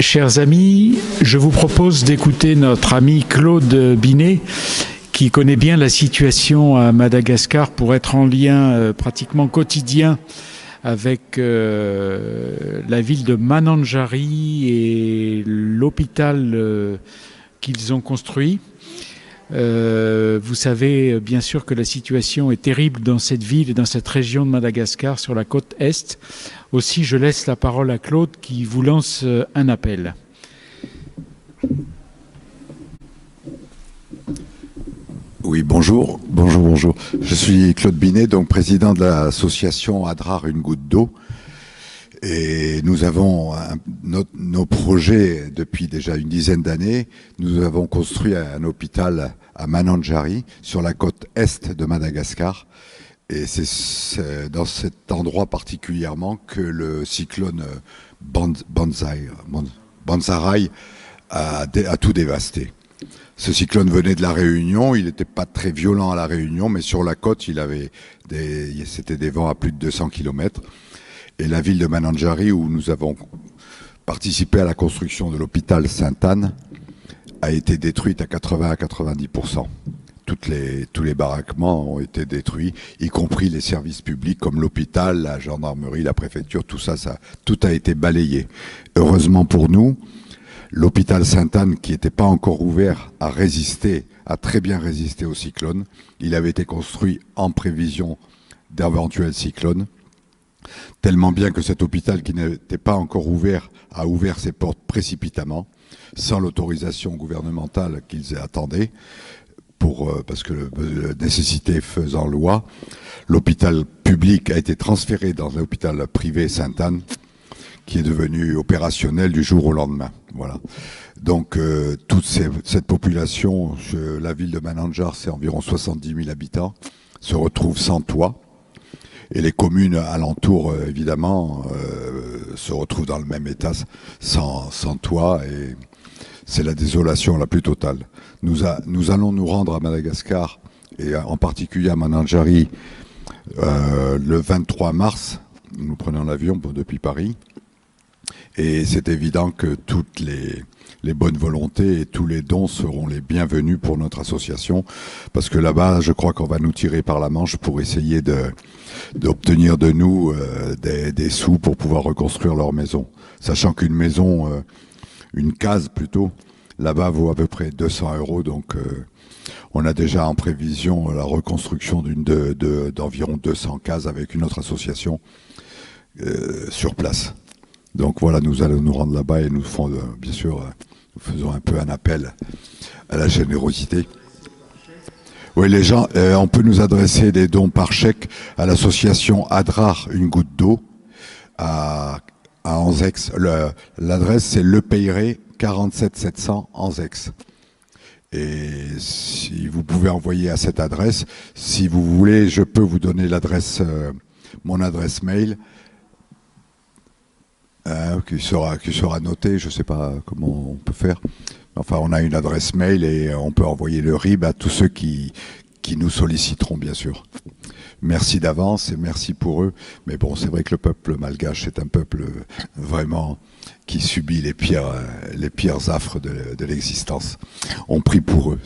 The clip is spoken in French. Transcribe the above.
Chers amis, je vous propose d'écouter notre ami Claude Binet, qui connaît bien la situation à Madagascar pour être en lien pratiquement quotidien avec la ville de Mananjary et l'hôpital qu'ils ont construit. Vous savez bien sûr que la situation est terrible dans cette ville et dans cette région de Madagascar sur la côte Est. Aussi, je laisse la parole à Claude qui vous lance un appel. Oui, bonjour. Je suis Claude Binet, donc président de l'association Adrar Une Goutte d'eau. Et nous avons nos projets depuis déjà une dizaine d'années. Nous avons construit un hôpital à Mananjary, sur la côte est de Madagascar. Et c'est dans cet endroit particulièrement que le cyclone Bansarai a tout dévasté. Ce cyclone venait de la Réunion, il n'était pas très violent à la Réunion, mais sur la côte, c'était des vents à plus de 200 km. Et la ville de Mananjary, où nous avons participé à la construction de l'hôpital Sainte-Anne, a été détruite à 80 à 90%. Tous les baraquements ont été détruits, y compris les services publics comme l'hôpital, la gendarmerie, la préfecture, tout a été balayé. Heureusement pour nous, l'hôpital Sainte-Anne, qui n'était pas encore ouvert, a très bien résisté au cyclone. Il avait été construit en prévision d'éventuels cyclones, tellement bien que cet hôpital qui n'était pas encore ouvert a ouvert ses portes précipitamment, sans l'autorisation gouvernementale qu'ils attendaient, parce que la nécessité faisant loi. L'hôpital public a été transféré dans l'hôpital privé Sainte-Anne, qui est devenu opérationnel du jour au lendemain. Voilà. Donc toute cette population, la ville de Mananjary, c'est environ 70 000 habitants, se retrouve sans toit. Et les communes alentours, évidemment, se retrouvent dans le même état, sans toit, et c'est la désolation la plus totale. Nous allons nous rendre à Madagascar, et en particulier à Mananjary, le 23 mars. Nous prenons l'avion depuis Paris. Et c'est évident que toutes les bonnes volontés et tous les dons seront les bienvenus pour notre association, parce que là-bas, je crois qu'on va nous tirer par la manche pour essayer d'obtenir de nous des sous pour pouvoir reconstruire leur maison. Sachant qu'une maison, une case plutôt, là-bas vaut à peu près 200 €, donc on a déjà en prévision la reconstruction d'environ 200 cases avec une autre association sur place. Donc voilà, nous allons nous rendre là-bas et nous faisons un peu un appel à la générosité. Oui, les gens, on peut nous adresser des dons par chèque à l'association Adrar Une Goutte d'eau à Anzex. L'adresse, c'est Le Peyret, 47 700 Anzex. Et si vous pouvez envoyer à cette adresse, si vous voulez, je peux vous donner mon adresse mail. Qui sera noté, je ne sais pas comment on peut faire. Enfin, on a une adresse mail et on peut envoyer le RIB à tous ceux qui nous solliciteront, bien sûr. Merci d'avance et merci pour eux. Mais bon, c'est vrai que le peuple malgache est un peuple vraiment qui subit les pires affres de l'existence. On prie pour eux.